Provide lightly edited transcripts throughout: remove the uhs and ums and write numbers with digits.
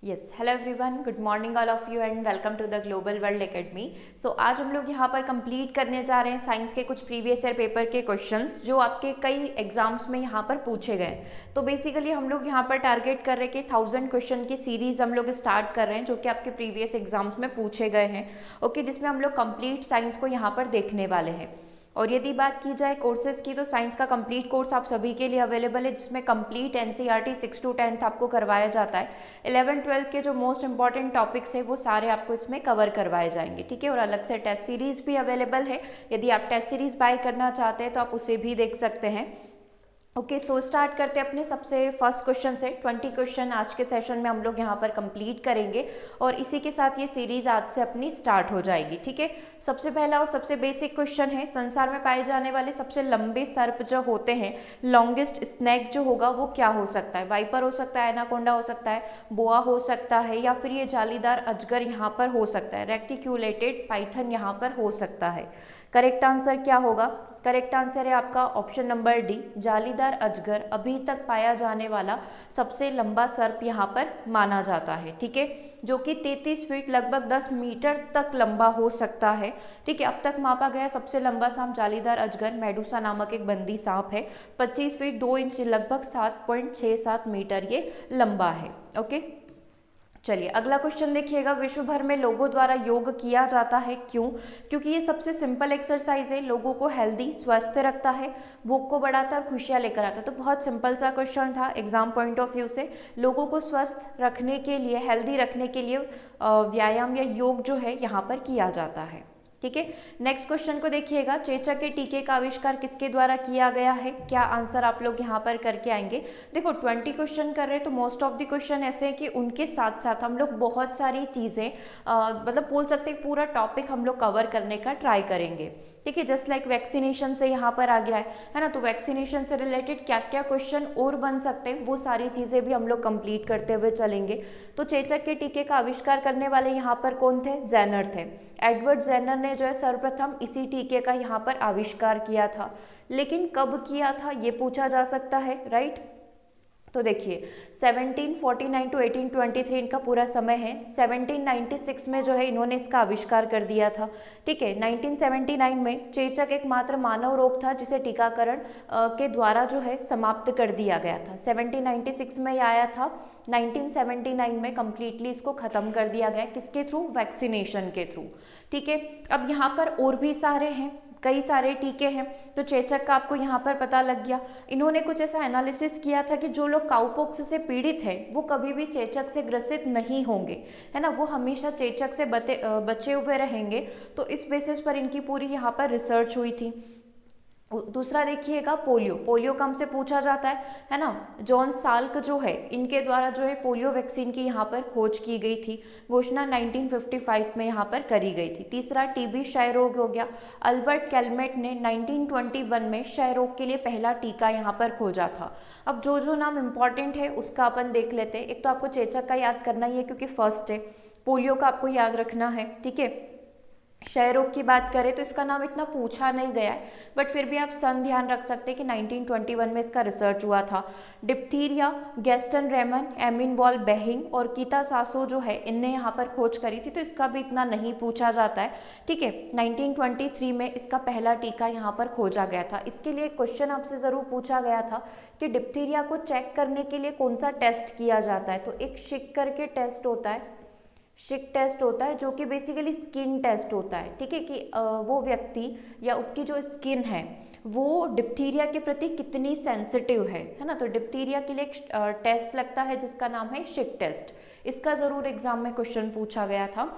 Yes hello everyone, good morning all of you and welcome to the Global World Academy. So आज हम लोग यहाँ पर complete करने जा रहे हैं साइंस के कुछ प्रीवियस ईयर पेपर के क्वेश्चंस जो आपके कई एग्जाम्स में यहाँ पर पूछे गए। तो बेसिकली हम लोग यहाँ पर टारगेट कर रहे हैं कि 1000 क्वेश्चन की सीरीज हम लोग स्टार्ट कर रहे हैं जो कि आपके प्रीवियस एग्जाम्स में पूछे गए हैं। ओके, जिसमें हम लोग कंप्लीट साइंस को यहाँ पर देखने वाले हैं। और यदि बात की जाए कोर्सेज की, तो साइंस का कंप्लीट कोर्स आप सभी के लिए अवेलेबल है, जिसमें कंप्लीट एनसीईआरटी 6 to 10 आपको करवाया जाता है। 11-12 के जो मोस्ट इंपॉर्टेंट टॉपिक्स है वो सारे आपको इसमें कवर करवाए जाएंगे, ठीक है। और अलग से टेस्ट सीरीज भी अवेलेबल है, यदि आप टेस्ट सीरीज बाय करना चाहते हैं तो आप उसे भी देख सकते हैं। ओके, सो स्टार्ट करते हैं अपने सबसे फर्स्ट क्वेश्चन से। 20 क्वेश्चन आज के सेशन में हम लोग यहाँ पर कंप्लीट करेंगे और इसी के साथ ये सीरीज आज से अपनी स्टार्ट हो जाएगी, ठीक है। सबसे पहला और सबसे बेसिक क्वेश्चन है, संसार में पाए जाने वाले सबसे लंबे सर्प जो होते हैं, लॉन्गेस्ट स्नैक जो होगा वो क्या हो सकता है? वाइपर हो सकता है, एनाकोंडा हो सकता है, बोआ हो सकता है, या फिर ये जालीदार अजगर यहाँ पर हो सकता है, रेक्टिक्यूलेटेड पाइथन यहाँ पर हो सकता है। करेक्ट आंसर क्या होगा? करेक्ट आंसर है आपका ऑप्शन नंबर डी, जालीदार अजगर अभी तक पाया जाने वाला सबसे लंबा सर्प यहाँ पर माना जाता है, ठीक है, जो कि 33 फीट लगभग 10 मीटर तक लंबा हो सकता है, ठीक है। अब तक मापा गया सबसे लंबा सांप जालीदार अजगर मेडूसा नामक एक बंदी सांप है, 25 फीट 2 इंच लगभग 7.67 मीटर ये लंबा है। ओके, चलिए अगला क्वेश्चन देखिएगा। विश्व भर में लोगों द्वारा योग किया जाता है, क्यों? क्योंकि ये सबसे सिंपल एक्सरसाइज है, लोगों को हेल्दी स्वस्थ रखता है, भूख को बढ़ाता है और खुशियां लेकर आता है। तो बहुत सिंपल सा क्वेश्चन था एग्जाम पॉइंट ऑफ व्यू से। लोगों को स्वस्थ रखने के लिए, हेल्दी रखने के लिए व्यायाम या योग जो है यहाँ पर किया जाता है, ठीक है। नेक्स्ट क्वेश्चन को देखिएगा। चेचक के टीके का आविष्कार किसके द्वारा किया गया है? क्या आंसर आप लोग यहाँ पर करके आएंगे? देखो 20 क्वेश्चन कर रहे हैं तो मोस्ट ऑफ द क्वेश्चन ऐसे हैं कि उनके साथ साथ हम लोग बहुत सारी चीज़ें मतलब बोल सकते हैं पूरा टॉपिक हम लोग कवर करने का ट्राई करेंगे, ठीक है। जस्ट लाइक वैक्सीनेशन से यहाँ पर आ गया है ना, तो वैक्सीनेशन से रिलेटेड क्या क्या क्वेश्चन और बन सकते हैं वो सारी चीज़ें भी हम लोग कंप्लीट करते हुए चलेंगे। तो चेचक के टीके का आविष्कार करने वाले यहाँ पर कौन थे? जेनर थे। एडवर्ड जेनर ने जो है सर्वप्रथम इसी टीके का यहाँ पर आविष्कार किया था, लेकिन कब किया था ये पूछा जा सकता है, राइट। तो देखिए 1749 to 1823 इनका पूरा समय है। 1796 में जो है इन्होंने इसका आविष्कार कर दिया था, ठीक है। 1979 में चेचक एकमात्र मानव रोग था जिसे टीकाकरण के द्वारा जो है समाप्त कर दिया गया था। 1796 में ये आया था, 1979 में कंप्लीटली इसको खत्म कर दिया गया। किसके थ्रू? वैक्सीनेशन के थ्रू, ठीक है। अब यहाँ पर और भी सारे हैं, कई सारे टीके हैं। तो चेचक का आपको यहाँ पर पता लग गया। इन्होंने कुछ ऐसा एनालिसिस किया था कि जो लोग काउपॉक्स से पीड़ित हैं वो कभी भी चेचक से ग्रसित नहीं होंगे, है ना, वो हमेशा चेचक से बचे हुए रहेंगे। तो इस बेसिस पर इनकी पूरी यहाँ पर रिसर्च हुई थी। दूसरा देखिएगा पोलियो। पोलियो का हमसे पूछा जाता है ना। जॉन साल्क जो है इनके द्वारा जो है पोलियो वैक्सीन की यहाँ पर खोज की गई थी। घोषणा 1955 में यहाँ पर करी गई थी। तीसरा टीबी क्षय रोग हो गया। अल्बर्ट कैलमेट ने 1921 में क्षय रोग के लिए पहला टीका यहाँ पर खोजा था। अब जो जो नाम इम्पॉर्टेंट है उसका अपन देख लेते हैं। एक तो आपको चेचक का याद करना ही है क्योंकि फर्स्ट है। पोलियो का आपको याद रखना है, ठीक है। क्षय रोग की बात करें तो इसका नाम इतना पूछा नहीं गया है, बट फिर भी आप सन ध्यान रख सकते हैं कि 1921 में इसका रिसर्च हुआ था। Diphtheria Gaston Ramon, Emil von Behring और कीता सासो जो है इनने यहाँ पर खोज करी थी, तो इसका भी इतना नहीं पूछा जाता है, ठीक है। 1923 में इसका पहला टीका यहाँ पर खोजा गया था। इसके लिए क्वेश्चन आपसे ज़रूर पूछा गया था कि डिप्थीरिया को चेक करने के लिए कौन सा टेस्ट किया जाता है। तो एक शिक करके टेस्ट होता है, शिक टेस्ट होता है जो कि बेसिकली स्किन टेस्ट होता है, ठीक है, कि वो व्यक्ति या उसकी जो स्किन है वो डिप्थीरिया के प्रति कितनी सेंसिटिव है ना। तो डिप्थीरिया के लिए एक टेस्ट लगता है जिसका नाम है शिक टेस्ट। इसका ज़रूर एग्जाम में क्वेश्चन पूछा गया था।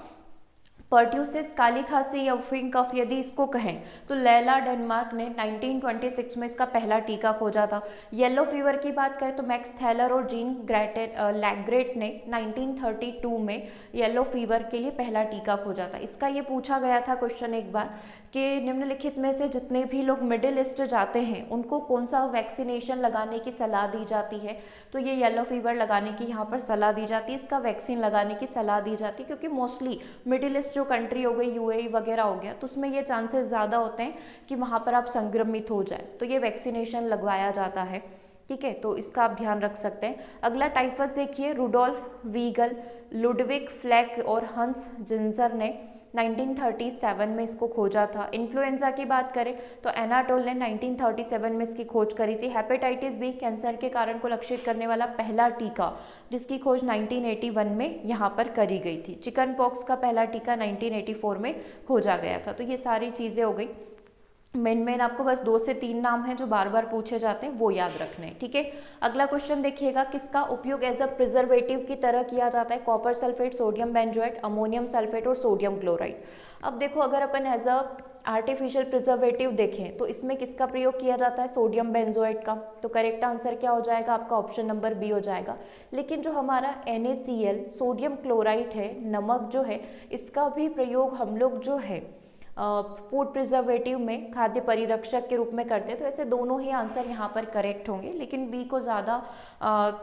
पर्ट्यूसिस काली खांसी या व्हिंग कफ यदि इसको कहें तो लैला डेनमार्क ने 1926 में इसका पहला टीका खोजा था। येलो फीवर की बात करें तो मैक्स थैलर और जीन लैग्रेट ने 1932 में येलो फीवर के लिए पहला टीका खोजा था। इसका ये पूछा गया था क्वेश्चन एक बार कि निम्नलिखित में से जितने भी लोग मिडिल ईस्ट जाते हैं उनको कौन सा वैक्सीनेशन लगाने की सलाह दी जाती है। तो ये येलो फीवर लगाने की यहाँ पर सलाह दी जाती है, इसका वैक्सीन लगाने की सलाह दी जाती है, क्योंकि मोस्टली मिडिल ईस्ट जो कंट्री हो गई, यूएई वगैरह हो गया, तो उसमें ये चांसेस ज़्यादा होते हैं कि वहाँ पर आप संक्रमित हो जाए, तो ये वैक्सीनेशन लगवाया जाता है। ठीक है, तो इसका आप ध्यान रख सकते हैं। अगला टाइफस देखिए, रुडोल्फ वीगल, लुडविग फ्लेक और हंस जिंजर ने 1937 में इसको खोजा था। इन्फ्लुएंजा की बात करें तो एनाटोल ने 1937 में इसकी खोज करी थी। हेपेटाइटिस बी कैंसर के कारण को लक्षित करने वाला पहला टीका जिसकी खोज 1981 में यहाँ पर करी गई थी। चिकन पॉक्स का पहला टीका 1984 में खोजा गया था। तो ये सारी चीज़ें हो गई। मेन आपको बस 2 से 3 नाम हैं जो बार बार पूछे जाते हैं, वो याद रखने हैं, ठीक है। अगला क्वेश्चन देखिएगा, किसका उपयोग एज अ प्रिजर्वेटिव की तरह किया जाता है? Copper sulphate, sodium benzoate, ammonium sulphate और सोडियम क्लोराइड। अब देखो, अगर अपन एज अ आर्टिफिशियल प्रिजर्वेटिव देखें तो इसमें किसका प्रयोग किया जाता है? सोडियम बेंजोएट का। तो करेक्ट आंसर क्या हो जाएगा आपका? ऑप्शन नंबर बी हो जाएगा। लेकिन जो हमारा NaCl सोडियम क्लोराइड है, नमक जो है, इसका भी प्रयोग हम लोग जो है फूड प्रिजर्वेटिव में खाद्य परिरक्षक के रूप में करते हैं। तो ऐसे दोनों ही आंसर यहाँ पर करेक्ट होंगे, लेकिन बी को ज़्यादा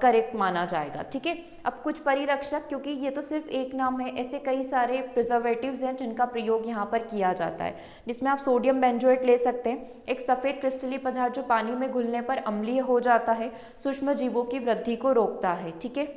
करेक्ट माना जाएगा, ठीक है। अब कुछ परिरक्षक, क्योंकि ये तो सिर्फ एक नाम है, ऐसे कई सारे प्रिजर्वेटिव्स हैं जिनका प्रयोग यहाँ पर किया जाता है, जिसमें आप सोडियम बेंजोएट ले सकते हैं, एक सफ़ेद क्रिस्टली पदार्थ जो पानी में घुलने पर अम्लीय हो जाता है, सूक्ष्म जीवों की वृद्धि को रोकता है, ठीक है।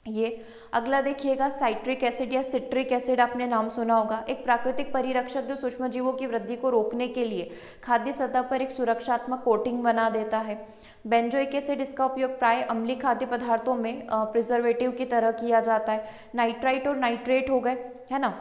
ये अगला देखिएगा, साइट्रिक एसिड या सिट्रिक एसिड आपने नाम सुना होगा, एक प्राकृतिक परिरक्षक जो सूक्ष्मजीवों की वृद्धि को रोकने के लिए खाद्य सतह पर एक सुरक्षात्मक कोटिंग बना देता है। बेंजोइक एसिड, इसका उपयोग प्राय अम्लीय खाद्य पदार्थों में प्रिजर्वेटिव की तरह किया जाता है। नाइट्राइट और नाइट्रेट हो गए, है ना।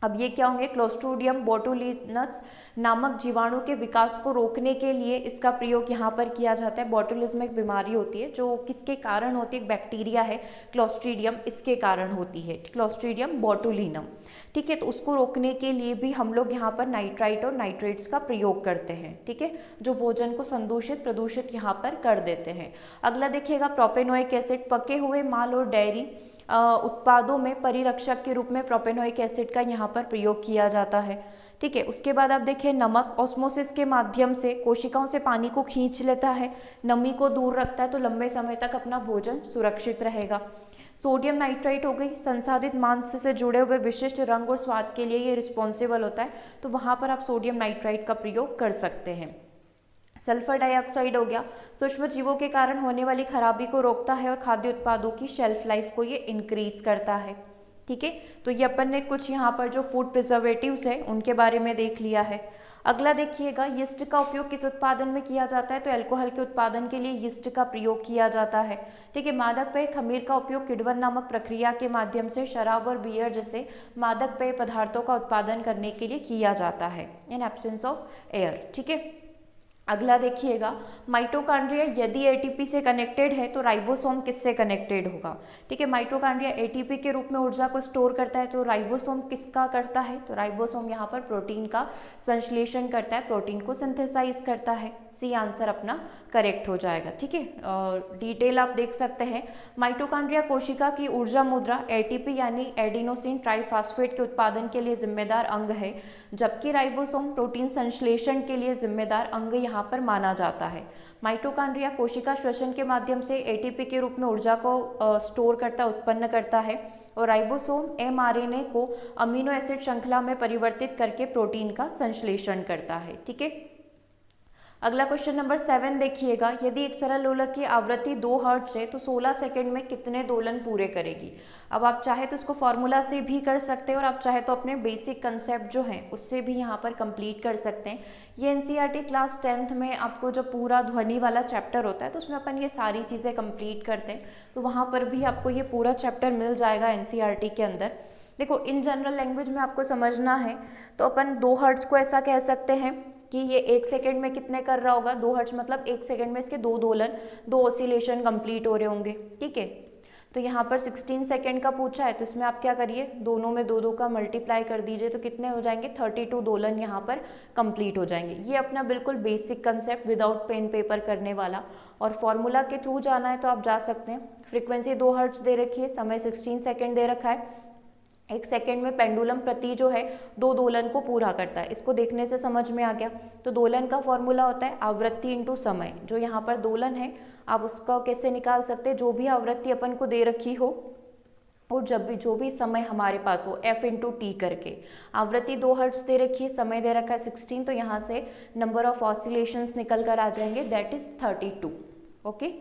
अब ये क्या होंगे? क्लोस्ट्रीडियम बोटुलिनस नामक जीवाणु के विकास को रोकने के लिए इसका प्रयोग यहाँ पर किया जाता है। बोटुलिज्म एक बीमारी होती है जो किसके कारण होती है? एक बैक्टीरिया है क्लोस्ट्रीडियम, इसके कारण होती है, क्लोस्ट्रीडियम बोटुलिनम, ठीक है। तो उसको रोकने के लिए भी हम लोग यहाँ पर नाइट्राइट और नाइट्रेट्स का प्रयोग करते हैं, ठीक है, जो भोजन को संदूषित प्रदूषित यहाँ पर कर देते हैं। अगला देखिएगा, प्रोपेनोइक एसिड, पके हुए माल और डेयरी उत्पादों में परिरक्षक के रूप में प्रोपेनोइक एसिड का यहाँ पर प्रयोग किया जाता है, ठीक है। उसके बाद आप देखिए, नमक ऑस्मोसिस के माध्यम से कोशिकाओं से पानी को खींच लेता है, नमी को दूर रखता है, तो लंबे समय तक अपना भोजन सुरक्षित रहेगा। सोडियम नाइट्राइट हो गई, संसाधित मांस से जुड़े हुए विशिष्ट रंग और स्वाद के लिए ये रिस्पॉन्सिबल होता है, तो वहाँ पर आप सोडियम नाइट्राइट का प्रयोग कर सकते हैं। सल्फर डाइऑक्साइड हो गया, सूक्ष्म जीवों के कारण होने वाली खराबी को रोकता है और खाद्य उत्पादों की शेल्फ लाइफ को ये इंक्रीज करता है, ठीक है। तो ये अपन ने कुछ यहाँ पर जो फूड प्रिजर्वेटिव्स है उनके बारे में देख लिया है। अगला देखिएगा, यीस्ट का उपयोग किस उत्पादन में किया जाता है? तो अल्कोहल के उत्पादन के लिए यीस्ट का प्रयोग किया जाता है, ठीक है। मादक पेय खमीर का उपयोग किण्वन नामक प्रक्रिया के माध्यम से शराब और बियर जैसे मादक पेय पदार्थों का उत्पादन करने के लिए किया जाता है, इन एब्सेंस ऑफ एयर, ठीक है। अगला देखिएगा, माइटोकॉन्ड्रिया यदि एटीपी से कनेक्टेड है तो राइबोसोम किससे कनेक्टेड होगा? ठीक है, माइटोकॉन्ड्रिया एटीपी के रूप में ऊर्जा को स्टोर करता है, तो राइबोसोम किसका करता है? तो राइबोसोम यहाँ पर प्रोटीन का संश्लेषण करता है, प्रोटीन को सिंथेसाइज करता है। सी आंसर अपना करेक्ट हो जाएगा, ठीक है। डिटेल आप देख सकते हैं। माइटोकॉन्ड्रिया कोशिका की ऊर्जा मुद्रा एटीपी यानी एडिनोसिन ट्राइफॉस्फेट के उत्पादन के लिए जिम्मेदार अंग है, जबकि राइबोसोम प्रोटीन संश्लेषण के लिए जिम्मेदार अंग यहाँ पर माना जाता है। माइटोकॉन्ड्रिया कोशिका श्वसन के माध्यम से एटीपी के रूप में ऊर्जा को स्टोर करता, उत्पन्न करता है, और राइबोसोम एमआरएनए को अमीनो एसिड श्रृंखला में परिवर्तित करके प्रोटीन का संश्लेषण करता है, ठीक है। अगला क्वेश्चन नंबर 7 देखिएगा, यदि एक सरल लोलक की आवृत्ति 2 हर्ट्ज है तो 16 सेकंड में कितने दोलन पूरे करेगी? अब आप चाहे तो इसको फॉर्मूला से भी कर सकते हैं और आप चाहे तो अपने बेसिक कंसेप्ट जो हैं उससे भी यहाँ पर कंप्लीट कर सकते हैं। ये एनसीईआरटी क्लास 10th में आपको जो पूरा ध्वनि वाला चैप्टर होता है तो उसमें अपन ये सारी चीज़ें कंप्लीट करते हैं, तो वहाँ पर भी आपको ये पूरा चैप्टर मिल जाएगा एनसीईआरटी के अंदर। देखो, इन जनरल लैंग्वेज में आपको समझना है तो अपन 2 हर्ट्ज को ऐसा कह सकते हैं कि ये 1 सेकेंड में कितने कर रहा होगा? 2 हर्ट्ज मतलब 1 सेकेंड में इसके 2 दोलन, 2 ऑसिलेशन कंप्लीट हो रहे होंगे, ठीक है। तो यहाँ पर 16 सेकेंड का पूछा है, तो इसमें आप क्या करिए, दोनों में 2 का मल्टीप्लाई कर दीजिए, तो कितने हो जाएंगे? 32 दोलन यहाँ पर कंप्लीट हो जाएंगे। ये अपना बिल्कुल basic concept without pen paper करने वाला, और फॉर्मूला के थ्रू जाना है तो आप जा सकते हैं। फ्रीक्वेंसी 2 हर्ट्ज दे रखी है, समय 16 सेकेंड दे रखा है, 1 सेकेंड में पेंडुलम प्रति जो है 2 दोलन को पूरा करता है। इसको देखने से समझ में आ गया। तो दोलन का फॉर्मूला होता है आवृत्ति इंटू समय। जो यहाँ पर दोलन है आप उसका कैसे निकाल सकते हैं? जो भी आवृत्ति अपन को दे रखी हो और जो भी समय हमारे पास हो f इंटू टी करके। आवृत्ति 2 हर्ट्ज दे रखी है, समय दे रखा है 16, तो यहाँ से नंबर ऑफ ऑसिलेशंस निकल कर आ जाएंगे, दैट इज 32। ओके,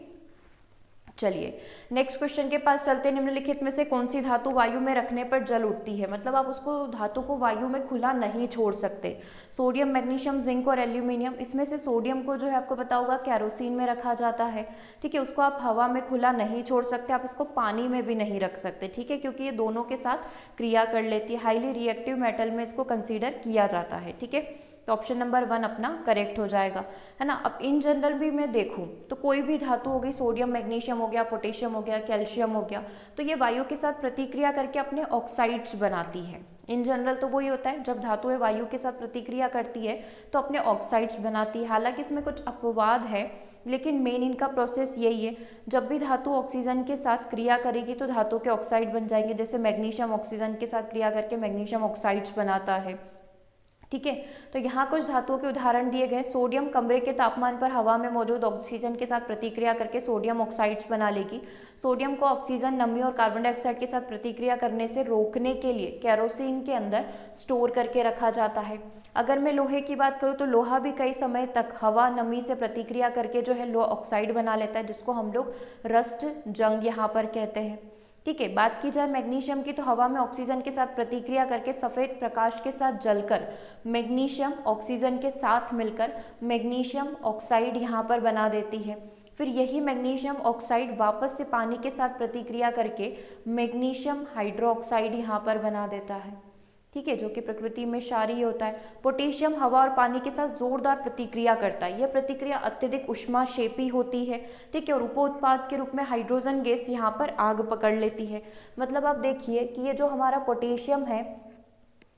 चलिए नेक्स्ट क्वेश्चन के पास चलते हैं। निम्नलिखित में से कौन सी धातु वायु में रखने पर जल उठती है? मतलब आप उसको धातु को वायु में खुला नहीं छोड़ सकते। सोडियम, मैग्नीशियम, जिंक और एल्यूमिनियम। इसमें से सोडियम को जो है आपको पता होगा कैरोसिन में रखा जाता है, ठीक है। उसको आप हवा में खुला नहीं छोड़ सकते, आप इसको पानी में भी नहीं रख सकते, ठीक है, क्योंकि ये दोनों के साथ क्रिया कर लेती है। हाईली रिएक्टिव मेटल में इसको कंसीडर किया जाता है, ठीक है। तो ऑप्शन नंबर 1 अपना करेक्ट हो जाएगा, है ना। अब इन जनरल भी मैं देखूं तो कोई भी धातु हो गई, सोडियम, मैग्नीशियम हो गया, पोटेशियम हो गया, कैल्शियम हो गया, तो ये वायु के साथ प्रतिक्रिया करके अपने ऑक्साइड्स बनाती है। इन जनरल तो वही होता है, जब धातुएं वायु के साथ प्रतिक्रिया करती है तो अपने ऑक्साइड्स बनाती है। हालांकि इसमें कुछ अपवाद है, लेकिन मेन इनका प्रोसेस यही है। जब भी धातु ऑक्सीजन के साथ क्रिया करेगी तो धातु के ऑक्साइड बन जाएंगे। जैसे मैग्नीशियम ऑक्सीजन के साथ क्रिया करके मैग्नीशियम ऑक्साइड्स बनाता है, ठीक है। तो यहाँ कुछ धातुओं के उदाहरण दिए गए। सोडियम कमरे के तापमान पर हवा में मौजूद ऑक्सीजन के साथ प्रतिक्रिया करके सोडियम ऑक्साइड्स बना लेगी। सोडियम को ऑक्सीजन, नमी और कार्बन डाइऑक्साइड के साथ प्रतिक्रिया करने से रोकने के लिए कैरोसिन के अंदर स्टोर करके रखा जाता है। अगर मैं लोहे की बात करूँ तो लोहा भी कई समय तक हवा, नमी से प्रतिक्रिया करके जो है लोहा ऑक्साइड बना लेता है, जिसको हम लोग रस्ट जंग यहाँ पर कहते हैं, ठीक है। बात की जाए मैग्नीशियम की तो हवा में ऑक्सीजन के साथ प्रतिक्रिया करके सफ़ेद प्रकाश के साथ जलकर मैग्नीशियम ऑक्सीजन के साथ मिलकर मैग्नीशियम ऑक्साइड यहाँ पर बना देती है। फिर यही मैग्नीशियम ऑक्साइड वापस से पानी के साथ प्रतिक्रिया करके मैग्नीशियम हाइड्रोक्साइड यहाँ पर बना देता है, ठीक है, जो कि प्रकृति में क्षारीय होता है। पोटेशियम हवा और पानी के साथ जोरदार प्रतिक्रिया करता है। यह प्रतिक्रिया अत्यधिक उष्माक्षेपी होती है, ठीक है, और उपोत्पाद के रूप में हाइड्रोजन गैस यहाँ पर आग पकड़ लेती है। मतलब आप देखिए कि ये जो हमारा पोटेशियम है,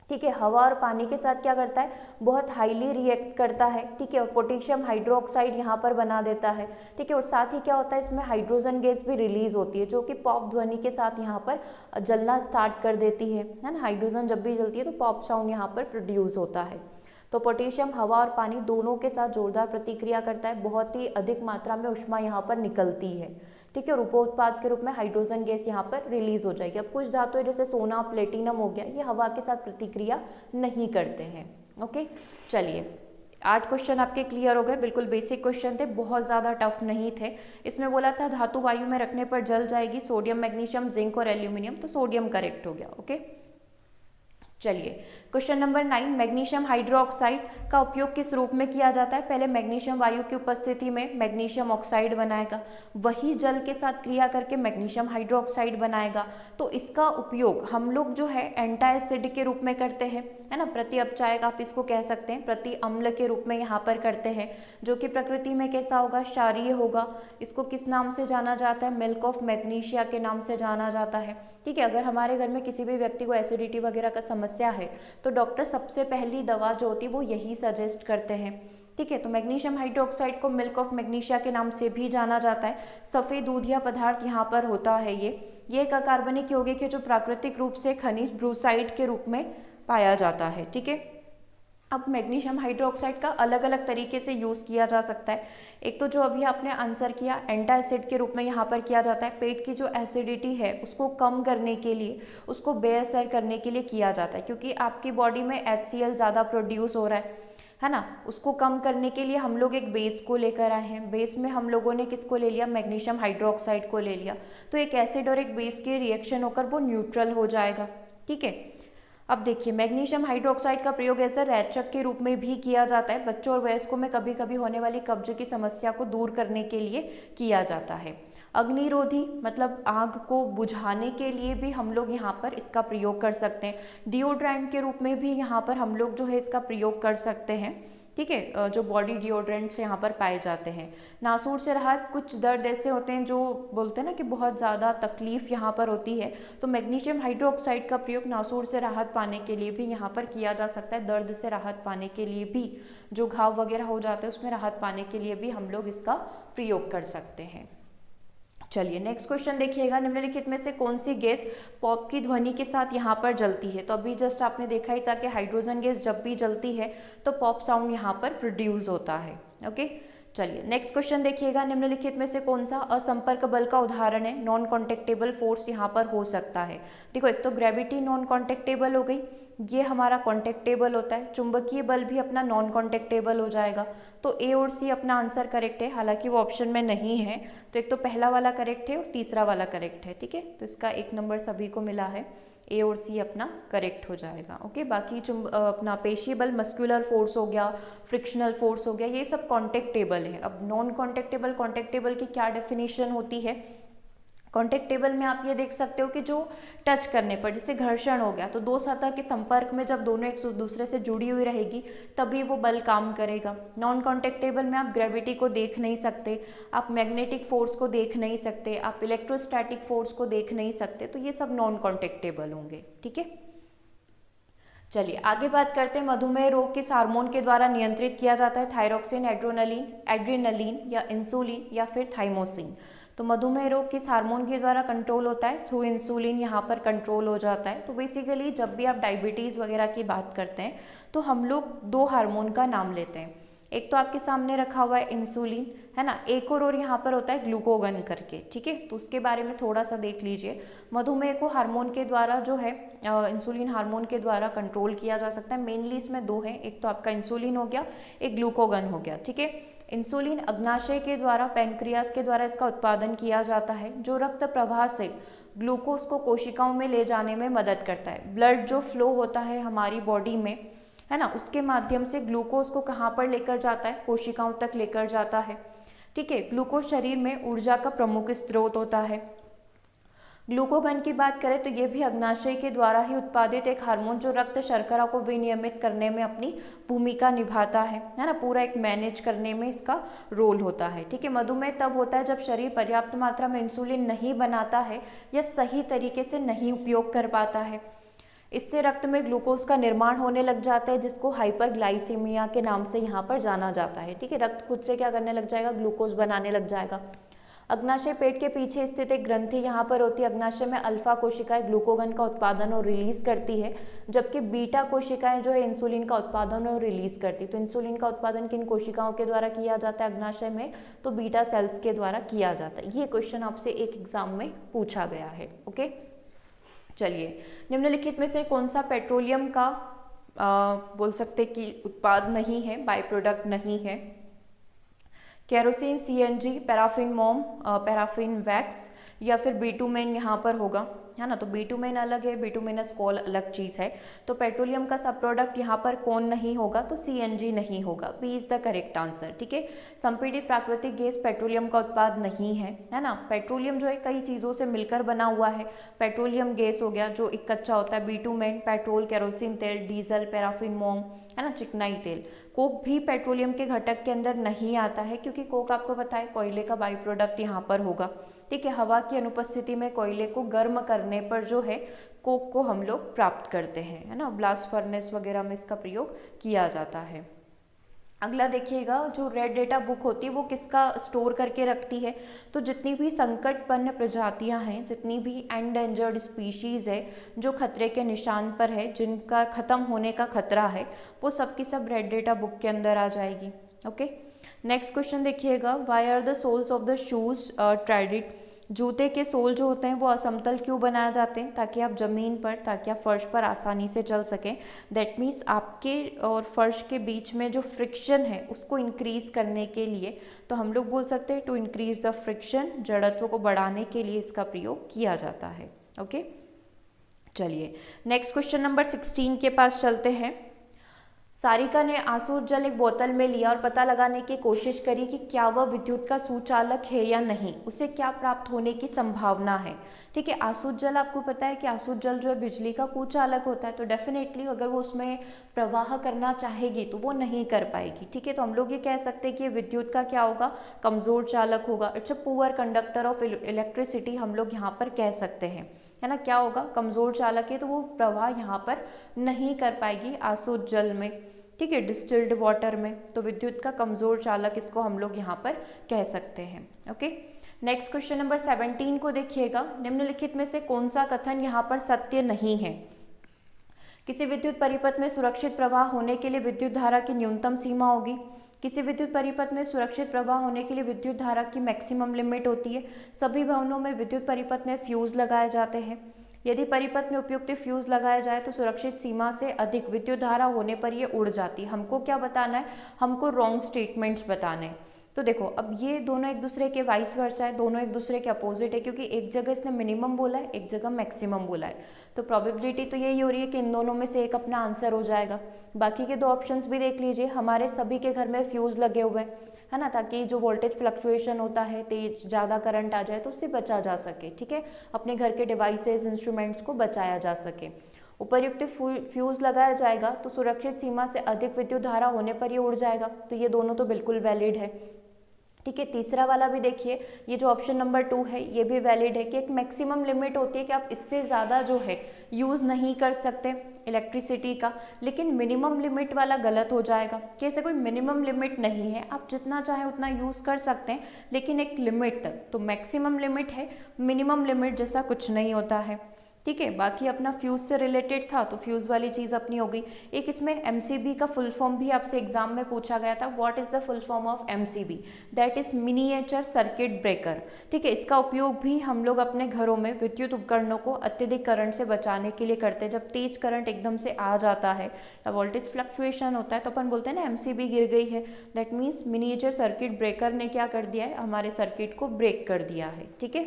ठीक है, हवा और पानी के साथ क्या करता है, बहुत हाईली रिएक्ट करता है, ठीक है, और पोटेशियम हाइड्रोक्साइड यहाँ पर बना देता है, ठीक है। और साथ ही क्या होता है, इसमें हाइड्रोजन गैस भी रिलीज होती है, जो कि पॉप ध्वनि के साथ यहाँ पर जलना स्टार्ट कर देती है ना। हाइड्रोजन जब भी जलती है तो पॉप साउंड यहाँ पर प्रोड्यूस होता है। तो पोटेशियम हवा और पानी दोनों के साथ जोरदार प्रतिक्रिया करता है, बहुत ही अधिक मात्रा में ऊष्मा यहाँ पर निकलती है, ठीक है, और उपोत्पाद के रूप में हाइड्रोजन गैस यहाँ पर रिलीज हो जाएगी। अब कुछ धातुएं जैसे सोना, प्लेटिनम हो गया, ये हवा के साथ प्रतिक्रिया नहीं करते हैं। ओके, चलिए 8 क्वेश्चन आपके क्लियर हो गए, बिल्कुल बेसिक क्वेश्चन थे, बहुत ज़्यादा टफ नहीं थे। इसमें बोला था धातु वायु में रखने पर जल जाएगी, सोडियम, मैग्नीशियम, जिंक और एल्यूमिनियम, तो सोडियम करेक्ट हो गया। ओके, चलिए क्वेश्चन नंबर 9, मैग्नीशियम हाइड्रोक्साइड का उपयोग किस रूप में किया जाता है? पहले मैग्नीशियम वायु की उपस्थिति में मैग्नीशियम ऑक्साइड बनाएगा, वही जल के साथ क्रिया करके मैग्नीशियम हाइड्रोक्साइड बनाएगा। तो इसका उपयोग हम लोग जो है एंटाएसिड के रूप में करते हैं, है ना, प्रति अपचायक आप इसको कह सकते हैं, प्रति अम्ल के रूप में यहाँ पर करते हैं, जो कि प्रकृति में कैसा होगा, क्षारीय होगा। इसको किस नाम से जाना जाता है? मिल्क ऑफ मैग्नीशिया के नाम से जाना जाता है, ठीक है। अगर हमारे घर में किसी भी व्यक्ति को एसिडिटी वगैरह का समस्या है तो डॉक्टर सबसे पहली दवा जो होती है वो यही सजेस्ट करते हैं, ठीक है। तो मैग्नीशियम हाइड्रोक्साइड को मिल्क ऑफ मैग्नीशिया के नाम से भी जाना जाता है। सफ़ेद दूधिया पदार्थ यहाँ पर होता है, ये एक अकार्बनिक यौगिक है जो प्राकृतिक रूप से खनिज ब्रूसाइड के रूप में पाया जाता है, ठीक है। अब मैग्नीशियम हाइड्रोक्साइड का अलग अलग तरीके से यूज़ किया जा सकता है। एक तो जो अभी आपने आंसर किया, एंटासिड के रूप में यहाँ पर किया जाता है। पेट की जो एसिडिटी है उसको कम करने के लिए, उसको बेअसर करने के लिए किया जाता है, क्योंकि आपकी बॉडी में HCl ज़्यादा प्रोड्यूस हो रहा है ना। उसको कम करने के लिए हम लोग एक बेस को लेकर आए हैं। बेस में हम लोगों ने किसको ले लिया? मैग्नीशियम हाइड्रोक्साइड को ले लिया। तो एक एसिड और एक बेस के रिएक्शन होकर वो न्यूट्रल हो जाएगा, ठीक है। अब देखिए, मैग्नीशियम हाइड्रोक्साइड का प्रयोग ऐसा रेचक के रूप में भी किया जाता है। बच्चों और वयस्कों में कभी कभी होने वाली कब्ज की समस्या को दूर करने के लिए किया जाता है। अग्निरोधी मतलब आग को बुझाने के लिए भी हम लोग यहाँ पर इसका प्रयोग कर सकते हैं। डिओड्रेंट के रूप में भी यहाँ पर हम लोग जो है इसका प्रयोग कर सकते हैं, ठीक है, जो बॉडी डिओड्रेंट्स यहाँ पर पाए जाते हैं। नासूर से राहत, कुछ दर्द ऐसे होते हैं जो बोलते हैं ना कि बहुत ज़्यादा तकलीफ यहाँ पर होती है, तो मैग्नीशियम हाइड्रोक्साइड का प्रयोग नासूर से राहत पाने के लिए भी यहाँ पर किया जा सकता है। दर्द से राहत पाने के लिए भी, जो घाव वगैरह हो जाते हैं उसमें राहत पाने के लिए भी हम लोग इसका प्रयोग कर सकते हैं। चलिए नेक्स्ट क्वेश्चन देखिएगा, निम्नलिखित में से कौन सी गैस पॉप की ध्वनि के साथ यहाँ पर जलती है? तो अभी जस्ट आपने देखा ही था कि हाइड्रोजन गैस जब भी जलती है तो पॉप साउंड यहाँ पर प्रोड्यूस होता है। ओके, चलिए नेक्स्ट क्वेश्चन देखिएगा, निम्नलिखित में से कौन सा असंपर्क बल का उदाहरण है, नॉन कॉन्टेक्टेबल फोर्स यहाँ पर हो सकता है। देखो एक तो ग्रेविटी नॉन कॉन्टेक्टेबल हो गई, ये हमारा कॉन्टेक्टेबल होता है, चुंबकीय बल भी अपना नॉन कॉन्टेक्टेबल हो जाएगा। तो ए और सी अपना आंसर करेक्ट है, हालांकि वो ऑप्शन में नहीं है। तो एक तो पहला वाला करेक्ट है और तीसरा वाला करेक्ट है, ठीक है। तो इसका 1 नंबर सभी को मिला है, ए और सी अपना करेक्ट हो जाएगा। ओके, बाकी अपना पेशी बल मस्कुलर फोर्स हो गया, फ्रिक्शनल फोर्स हो गया, ये सब कॉन्टेक्टेबल है। अब नॉन कॉन्टेक्टेबल कॉन्टेक्टेबल की क्या डेफिनेशन होती है। कॉन्टेक्टेबल में आप ये देख सकते हो कि जो टच करने पर, जैसे घर्षण हो गया, तो दो सतह के संपर्क में जब दोनों एक दूसरे से जुड़ी हुई रहेगी तभी वो बल काम करेगा। नॉन कॉन्टेक्टेबल में आप ग्रेविटी को देख नहीं सकते, आप मैग्नेटिक फोर्स को देख नहीं सकते, आप इलेक्ट्रोस्टैटिक फोर्स को देख नहीं सकते, तो ये सब नॉन कॉन्टेक्टेबल होंगे, ठीक है। चलिए आगे बात करते हैं, मधुमेह रोग किस हार्मोन के द्वारा नियंत्रित किया जाता है, थायरोक्सिन, एड्रेनलिन या इंसुलिन या फिर थाइमोसिन। तो मधुमेह रोग किस हार्मोन के द्वारा कंट्रोल होता है, थ्रू इंसुलिन यहाँ पर कंट्रोल हो जाता है। तो बेसिकली जब भी आप डायबिटीज़ वगैरह की बात करते हैं तो हम लोग 2 हार्मोन का नाम लेते हैं, एक तो आपके सामने रखा हुआ है इंसुलिन, है ना, एक और यहाँ पर होता है ग्लूकोगन करके, ठीक है। तो उसके बारे में थोड़ा सा देख लीजिए। मधुमेह को हार्मोन के द्वारा जो है इंसुलिन हार्मोन के द्वारा कंट्रोल किया जा सकता है। मेनली इसमें 2 हैं, एक तो आपका इंसुलिन हो गया, एक ग्लूकोगन हो गया, ठीक है। इंसुलिन अग्नाशय के द्वारा, पैनक्रियास के द्वारा इसका उत्पादन किया जाता है, जो रक्त प्रवाह से ग्लूकोज को कोशिकाओं में ले जाने में मदद करता है। ब्लड जो फ्लो होता है हमारी बॉडी में, है ना, उसके माध्यम से ग्लूकोज को कहाँ पर लेकर जाता है, कोशिकाओं तक लेकर जाता है, ठीक है। ग्लूकोज शरीर में ऊर्जा का प्रमुख स्रोत होता है। ग्लूकोगन की बात करें तो ये भी अग्नाशय के द्वारा ही उत्पादित एक हार्मोन, जो रक्त शर्करा को विनियमित करने में अपनी भूमिका निभाता है ना, पूरा एक मैनेज करने में इसका रोल होता है, ठीक है। मधुमेह तब होता है जब शरीर पर्याप्त मात्रा में इंसुलिन नहीं बनाता है या सही तरीके से नहीं उपयोग कर पाता है। इससे रक्त में ग्लूकोज का निर्माण होने लग जाता है, जिसको हाइपरग्लाइसीमिया के नाम से यहाँ पर जाना जाता है, ठीक है। रक्त खुद से क्या करने लग जाएगा, ग्लूकोज बनाने लग जाएगा। अग्नाशय पेट के पीछे स्थित एक ग्रंथि यहाँ पर होती है। अग्नाशय में अल्फा कोशिकाएं ग्लूकोगन का उत्पादन और रिलीज करती है, जबकि बीटा कोशिकाएं जो है इंसुलिन का उत्पादन और रिलीज करती है। तो इंसुलिन का उत्पादन किन कोशिकाओं के द्वारा किया जाता है अग्नाशय में, तो बीटा सेल्स के द्वारा किया जाता है। ये क्वेश्चन आपसे एक एग्जाम में पूछा गया है, ओके। चलिए, निम्नलिखित में से कौन सा पेट्रोलियम का बोल सकते कि उत्पाद नहीं है, बाय प्रोडक्ट नहीं है। केरोसिन, सीएनजी, पैराफिन मोम, पैराफिन वैक्स या फिर बिटुमेन यहाँ पर होगा, है ना। तो बिटुमेन अलग है, बिटुमिनस कोल अलग चीज़ है। तो पेट्रोलियम का सब प्रोडक्ट यहाँ पर कौन नहीं होगा, तो सीएनजी नहीं होगा। B is the correct answer, ठीक है। संपीड़ित प्राकृतिक गैस पेट्रोलियम का उत्पाद नहीं है ना। पेट्रोलियम जो है कई चीज़ों से मिलकर बना हुआ है। पेट्रोलियम गैस हो गया जो एक कच्चा होता है, बिटुमेन, पेट्रोल, केरोसिन तेल, डीजल, पैराफिन मोम, है ना, चिकनाई तेल। कोक भी पेट्रोलियम के घटक के अंदर नहीं आता है, क्योंकि कोक आपको पता है कोयले का बाई प्रोडक्ट यहाँ पर होगा, ठीक है। हवा की अनुपस्थिति में कोयले को गर्म करने पर जो है कोक को हम लोग प्राप्त करते हैं, है ना। ब्लास्ट फर्नेस वगैरह में इसका प्रयोग किया जाता है। अगला देखिएगा, जो रेड डेटा बुक होती है वो किसका स्टोर करके रखती है, तो जितनी भी संकटपन्न प्रजातियां हैं, जितनी भी एंडेंजर्ड स्पीशीज़ है, जो खतरे के निशान पर है, जिनका ख़त्म होने का खतरा है, वो सब की सब रेड डेटा बुक के अंदर आ जाएगी, ओके। नेक्स्ट क्वेश्चन देखिएगा, why are the soles of the shoes treaded. जूते के सोल जो होते हैं वो असमतल क्यों बनाए जाते हैं, ताकि आप ज़मीन पर, ताकि आप फर्श पर आसानी से चल सकें। दैट मीन्स आपके और फर्श के बीच में जो फ्रिक्शन है उसको इंक्रीज़ करने के लिए, तो हम लोग बोल सकते हैं टू इंक्रीज द फ्रिक्शन, जड़त्व को बढ़ाने के लिए इसका प्रयोग किया जाता है, ओके। चलिए नेक्स्ट क्वेश्चन नंबर 16 के पास चलते हैं। सारिका ने आसुत जल एक बोतल में लिया और पता लगाने की कोशिश करी कि क्या वह विद्युत का सुचालक है या नहीं, उसे क्या प्राप्त होने की संभावना है, ठीक है। आसुत जल, आपको पता है कि आसुत जल जो है बिजली का कुचालक होता है, तो डेफिनेटली अगर वो उसमें प्रवाह करना चाहेगी तो वो नहीं कर पाएगी, ठीक है। तो हम लोग ये कह सकते हैं कि विद्युत का क्या होगा, कमज़ोर चालक होगा। It's a poor conductor of electricity हम लोग यहाँ पर कह सकते हैं, है ना। क्या होगा, कमज़ोर चालक है, तो वो प्रवाह यहाँ पर नहीं कर पाएगी आसुत जल में, ठीक है, डिस्टिल्ड वाटर में। तो विद्युत का कमज़ोर चालक इसको हम लोग यहाँ पर कह सकते हैं, ओके। नेक्स्ट क्वेश्चन नंबर 17 को देखिएगा, निम्नलिखित में से कौन सा कथन यहाँ पर सत्य नहीं है। किसी विद्युत परिपथ में सुरक्षित प्रवाह होने के लिए विद्युत धारा की न्यूनतम सीमा होगी, किसी विद्युत परिपथ में सुरक्षित प्रवाह होने के लिए विद्युत धारा की मैक्सिमम लिमिट होती है। सभी भवनों में विद्युत परिपथ में फ्यूज लगाए जाते हैं। यदि परिपथ में उपयुक्त फ्यूज लगाया जाए तो सुरक्षित सीमा से अधिक विद्युत धारा होने पर ये उड़ जाती है। हमको क्या बताना है, हमको रॉन्ग स्टेटमेंट्स बताने हैं। तो देखो अब ये दोनों एक दूसरे के वाइस वर्सा है, दोनों एक दूसरे के अपोजिट है, क्योंकि एक जगह इसने मिनिमम बोला है, एक जगह मैक्सिमम बोला है। तो प्रोबेबिलिटी तो यही हो रही है कि इन दोनों में से एक अपना आंसर हो जाएगा। बाकी के दो ऑप्शंस भी देख लीजिए। हमारे सभी के घर में फ्यूज लगे हुए हैं, है ना, ताकि जो वोल्टेज फ्लक्चुएशन होता है, तेज ज़्यादा करंट आ जाए तो उससे बचा जा सके। ठीक है, अपने घर के डिवाइसेस इंस्ट्रूमेंट्स को बचाया जा सके। उपर्युक्त फ्यूज लगाया जाएगा तो सुरक्षित सीमा से अधिक विद्युत धारा होने पर ये उड़ जाएगा। तो ये दोनों तो बिल्कुल वैलिड है। ठीक है, तीसरा वाला भी देखिए, ये जो ऑप्शन नंबर 2 है ये भी वैलिड है कि एक मैक्सिमम लिमिट होती है कि आप इससे ज़्यादा जो है यूज़ नहीं कर सकते इलेक्ट्रिसिटी का। लेकिन मिनिमम लिमिट वाला गलत हो जाएगा कि ऐसे कोई मिनिमम लिमिट नहीं है, आप जितना चाहें उतना यूज़ कर सकते हैं, लेकिन एक लिमिट तक। तो मैक्सिमम लिमिट है, मिनिमम लिमिट जैसा कुछ नहीं होता है। ठीक है, बाकी अपना फ्यूज़ से रिलेटेड था तो फ्यूज़ वाली चीज़ अपनी हो गई। एक इसमें एमसीबी का फुल फॉर्म भी आपसे एग्जाम में पूछा गया था। What is the full form of MCB? That is miniature circuit breaker. ठीक है, इसका उपयोग भी हम लोग अपने घरों में विद्युत उपकरणों को अत्यधिक करंट से बचाने के लिए करते हैं। जब तेज करंट एकदम से आ जाता है या वोल्टेज फ्लक्चुएशन होता है तो अपन बोलते हैं ना एमसीबी गिर गई है। That means miniature circuit breaker ने क्या कर दिया है, हमारे सर्किट को ब्रेक कर दिया है। ठीक है,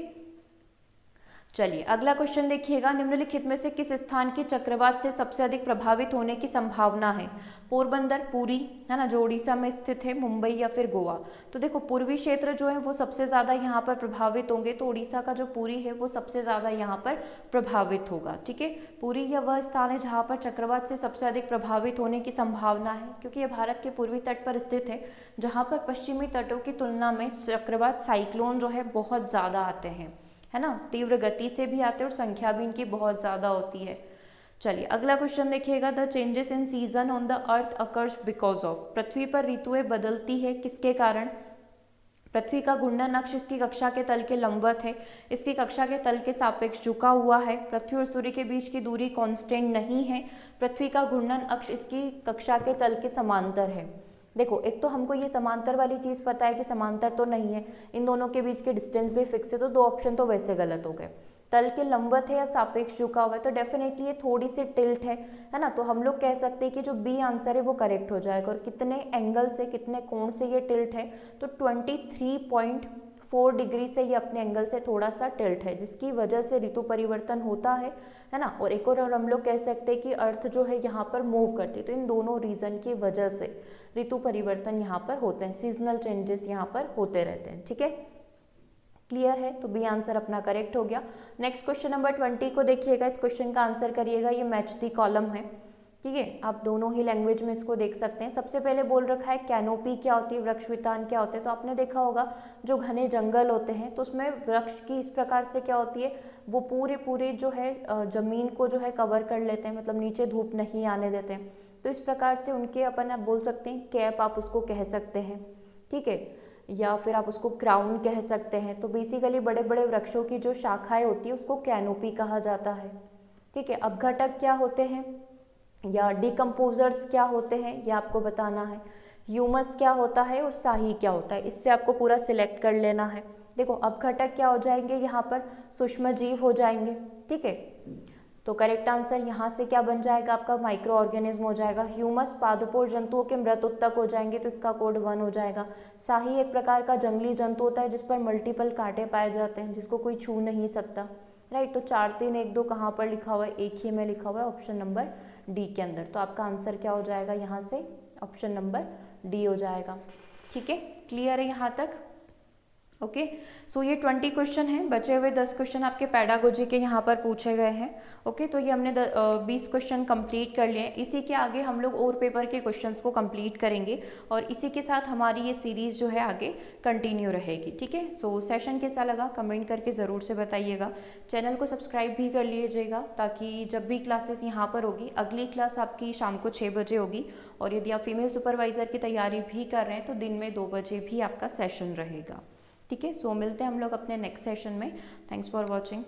चलिए अगला क्वेश्चन देखिएगा। निम्नलिखित में से किस स्थान की चक्रवात से सबसे अधिक प्रभावित होने की संभावना है? पोरबंदर, पुरी, है ना, जो उड़ीसा में स्थित है, मुंबई या फिर गोवा। तो देखो पूर्वी क्षेत्र जो है वो सबसे ज़्यादा यहाँ पर प्रभावित होंगे, तो उड़ीसा का जो पुरी है वो सबसे ज़्यादा यहाँ पर प्रभावित होगा। ठीक है, पुरी या वह स्थान है जहाँ पर चक्रवात से सबसे अधिक प्रभावित होने की संभावना है, क्योंकि यह भारत के पूर्वी तट पर स्थित है, जहाँ पर पश्चिमी तटों की तुलना में चक्रवात साइक्लोन जो है बहुत ज़्यादा आते हैं, है ना, तीव्र गति से भी आते हैं और संख्या भी इनकी बहुत ज़्यादा होती है। चलिए अगला क्वेश्चन देखिएगा। The changes in season on the earth occurs because of. पृथ्वी पर ऋतुएं बदलती है किसके कारण? पृथ्वी का घूर्णन अक्ष इसकी कक्षा के तल के लंबवत है, इसकी कक्षा के तल के सापेक्ष झुका हुआ है, पृथ्वी और सूर्य के बीच की दूरी कांस्टेंट नहीं है, पृथ्वी का घूर्णन अक्ष इसकी कक्षा के तल के समांतर है। देखो एक तो हमको ये समांतर वाली चीज़ पता है कि समांतर तो नहीं है, इन दोनों के बीच के डिस्टेंस भी फिक्स है, तो दो ऑप्शन तो वैसे गलत हो गए। तल के लंबवत है या सापेक्ष झुका हुआ है, तो डेफिनेटली ये थोड़ी सी टिल्ट है ना, तो हम लोग कह सकते हैं कि जो बी आंसर है वो करेक्ट हो जाएगा। और कितने एंगल से, कितने कोण से ये टिल्ट है, तो 23.4 डिग्री से ये अपने एंगल से थोड़ा सा टिल्ट है, जिसकी वजह से ऋतु परिवर्तन होता है ना। और एक और हम लोग कह सकते हैं कि अर्थ जो है यहाँ पर मूव करती है, तो इन दोनों रीजन की वजह से ऋतु परिवर्तन यहाँ पर होते हैं, सीजनल चेंजेस यहाँ पर होते रहते हैं। ठीक है, क्लियर है, तो बी आंसर अपना करेक्ट हो गया। नेक्स्ट क्वेश्चन नंबर 20 को देखिएगा, इस क्वेश्चन का आंसर करिएगा। ये मैच दी कॉलम है, ठीक है, आप दोनों ही लैंग्वेज में इसको देख सकते हैं। सबसे पहले बोल रखा है कैनोपी क्या होती है, वृक्ष वितान क्या होते हैं। तो आपने देखा होगा जो घने जंगल होते हैं तो उसमें वृक्ष की इस प्रकार से क्या होती है, वो पूरे जो है जमीन को जो है कवर कर लेते हैं, मतलब नीचे धूप नहीं आने देते हैं। तो इस प्रकार से उनके अपन आप बोल सकते हैं कैप, आप उसको कह सकते हैं, ठीक है, या फिर आप उसको क्राउन कह सकते हैं। तो बेसिकली बड़े बड़े वृक्षों की जो शाखाएं होती है उसको कैनोपी कहा जाता है। ठीक है, अपघटक क्या होते हैं या डिकम्पोजर्स क्या होते हैं ये आपको बताना है। ह्यूमस क्या होता है और शाही क्या होता है, इससे आपको पूरा सिलेक्ट कर लेना है। देखो अपघटक क्या हो जाएंगे, यहाँ पर सूक्ष्म जीव हो जाएंगे। ठीक है, तो करेक्ट आंसर यहाँ से क्या बन जाएगा आपका, माइक्रो ऑर्गेनिज्म हो जाएगा। ह्यूमस पादपोर जंतुओं के मृत उत्तक हो जाएंगे, तो इसका कोड 1 हो जाएगा। शाही एक प्रकार का जंगली जंतु होता है जिस पर मल्टीपल कांटे पाए जाते हैं, जिसको कोई छू नहीं सकता। राइट, तो 4 3 1 2 कहाँ पर लिखा हुआ है, एक ही में लिखा हुआ है ऑप्शन नंबर डी के अंदर। तो आपका आंसर क्या हो जाएगा यहाँ से, ऑप्शन नंबर डी हो जाएगा। ठीक है, क्लियर है यहाँ तक? ओके, सो ये 20 क्वेश्चन हैं, बचे हुए 10 क्वेश्चन आपके पैडागोजी के यहाँ पर पूछे गए हैं। ओके, तो ये हमने 20 क्वेश्चन कंप्लीट कर लिए हैं। इसी के आगे हम लोग और पेपर के क्वेश्चंस को कंप्लीट करेंगे और इसी के साथ हमारी ये सीरीज़ जो है आगे कंटिन्यू रहेगी। ठीक है, सो सेशन कैसा लगा कमेंट करके ज़रूर से बताइएगा। चैनल को सब्सक्राइब भी कर लीजिएगा ताकि जब भी क्लासेस यहाँ पर होगी, अगली क्लास आपकी शाम को 6 बजे होगी, और यदि आप फीमेल सुपरवाइज़र की तैयारी भी कर रहे हैं तो दिन में 2 बजे भी आपका सेशन रहेगा। ठीक है, सो मिलते हैं हम लोग अपने नेक्स्ट सेशन में। Thanks for watching.